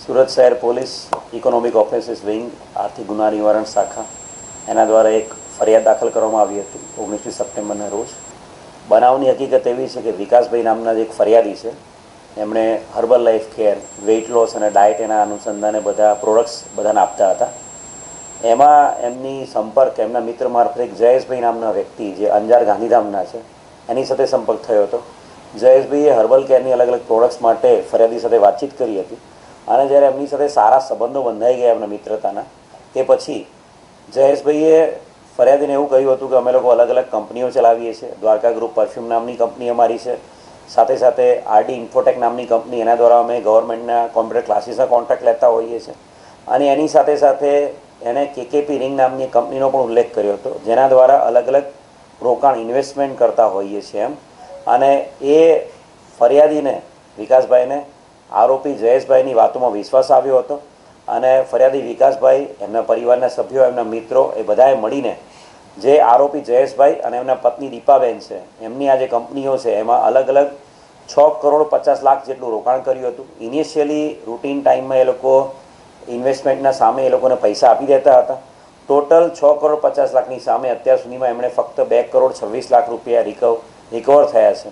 સુરત શહેર police economic offences wing આર્થિક ગુના નિવારણ શાખા એના દ્વારા એક ફરિયાદ દાખલ કરવામાં આવી હતી 19 સપ્ટેમ્બરના રોજ. બનાવની હકીકત એવી છે કે વિકાસભાઈ નામના જે એક ફરિયાદી છે એમણે herbal life care, weight loss અને ડાયટ એના અનુસંધાને બધા પ્રોડક્ટ્સ બધાને આપતા હતા. એમાં એમની સંપર્ક એમના મિત્ર મારફતે એક જયેશભાઈ નામના વ્યક્તિ જે અંજાર ગાંધીધામના છે એની સાથે સંપર્ક થયો હતો. જયેશભાઈએ હર્બલ કેરની અલગ અલગ પ્રોડક્ટ્સ માટે ફરિયાદી સાથે વાતચીત કરી હતી અને જ્યારે એમની સાથે સારા સંબંધો બંધાઈ ગયા એમના મિત્રતાના તે પછી જયેશભાઈએ ફરિયાદીને એવું કહ્યું હતું કે અમે લોકો અલગ અલગ કંપનીઓ ચલાવીએ છીએ. દ્વારકા ગ્રુપ પરફ્યુમ નામની કંપની અમારી છે, સાથે સાથે આરડી ઇન્ફોટેક નામની કંપની, એના દ્વારા અમે ગવર્મેન્ટના કોમ્પ્યુટર ક્લાસીસના કોન્ટ્રાક્ટ લેતા હોઈએ છીએ. અને એની સાથે સાથે એણે કેકેપી રિંગ નામની કંપનીનો પણ ઉલ્લેખ કર્યો હતો જેના દ્વારા અલગ અલગ રોકાણ ઇન્વેસ્ટમેન્ટ કરતા હોઈએ છીએ એમ. અને એ ફરિયાદીને વિકાસભાઈને આરોપી જયેશભાઈની વાતોમાં વિશ્વાસ આવ્યો હતો અને ફરિયાદી વિકાસભાઈ, એમના પરિવારના સભ્યો, એમના મિત્રો એ બધાએ મળીને જે આરોપી જયેશભાઈ અને એમના પત્ની દીપાબેન છે એમની આ જે કંપનીઓ છે એમાં અલગ અલગ 6,50,00,000 જેટલું રોકાણ કર્યું હતું. ઇનિશિયલી રૂટીન ટાઈમમાં એ લોકો ઇન્વેસ્ટમેન્ટના સામે એ લોકોને પૈસા આપી દેતા હતા. ટોટલ 6,50,00,000ની સામે અત્યાર સુધીમાં એમણે ફક્ત 2,26,00,000 રૂપિયા રિકવર થયા છે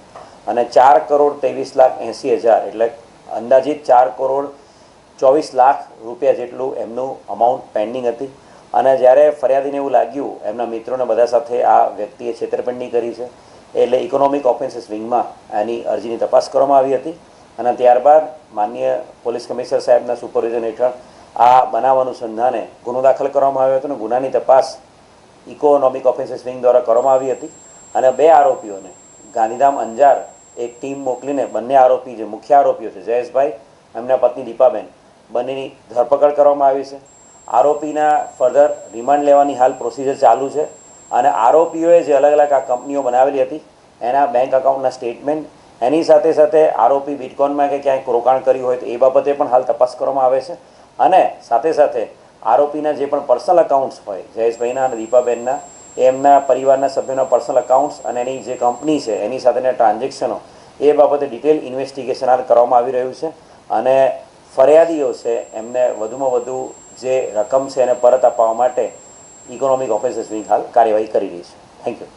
અને 4,23,80,000 એટલે અંદાજિત 4,24,00,000 રૂપિયા જેટલું એમનું અમાઉન્ટ પેન્ડિંગ હતી. અને જ્યારે ફરિયાદીને એવું લાગ્યું એમના મિત્રોને બધા સાથે આ વ્યક્તિએ છેતરપિંડી કરી છે એટલે ઇકોનોમિક ઓફેન્સીસ વિંગમાં એની અરજીની તપાસ કરવામાં આવી હતી અને ત્યારબાદ માનનીય પોલીસ કમિશનર સાહેબના સુપરવિઝન હેઠળ આ બનાવ અનુસંધાને ગુનો દાખલ કરવામાં આવ્યો હતો અને ગુનાની તપાસ ઇકોનોમિક ઓફેન્સીસ વિંગ દ્વારા કરવામાં આવી હતી અને 2 આરોપીઓને ગાંધીધામ અંજાર એક ટીમ મોકલીને બંને આરોપી જે મુખ્ય આરોપીઓ છે જયેશભાઈ, એમના પત્ની દીપાબેન, બંનેની ધરપકડ કરવામાં આવી છે. આરોપીના ફર્ધર રિમાન્ડ લેવાની હાલ પ્રોસિજર ચાલુ છે અને આરોપીઓએ જે અલગ અલગ આ કંપનીઓ બનાવેલી હતી એના બેંક અકાઉન્ટના સ્ટેટમેન્ટ, એની સાથે સાથે આરોપી બિટકોઇનમાં કે ક્યાંક રોકાણ કર્યું હોય તો એ બાબતે પણ હાલ તપાસ કરવામાં આવે છે. અને સાથે સાથે આરોપીના જે પણ પર્સનલ અકાઉન્ટ્સ હોય જયેશભાઈના અને દીપાબેનના, એમના પરિવારના સભ્યોના પર્સનલ અકાઉન્ટ્સ અને એની જે કંપની છે એની સાથેના ટ્રાન્ઝેક્શનો એ બાબતે ડિટેલ ઇન્વેસ્ટિગેશન હાલ કરવામાં આવી રહ્યું છે અને ફરિયાદીઓ છે એમને વધુમાં વધુ જે રકમ છે એને પરત અપાવવા માટે ઇકોનોમિક ઓફેન્સીસ વિંગ હાલ કાર્યવાહી કરી રહી છે. Thank you.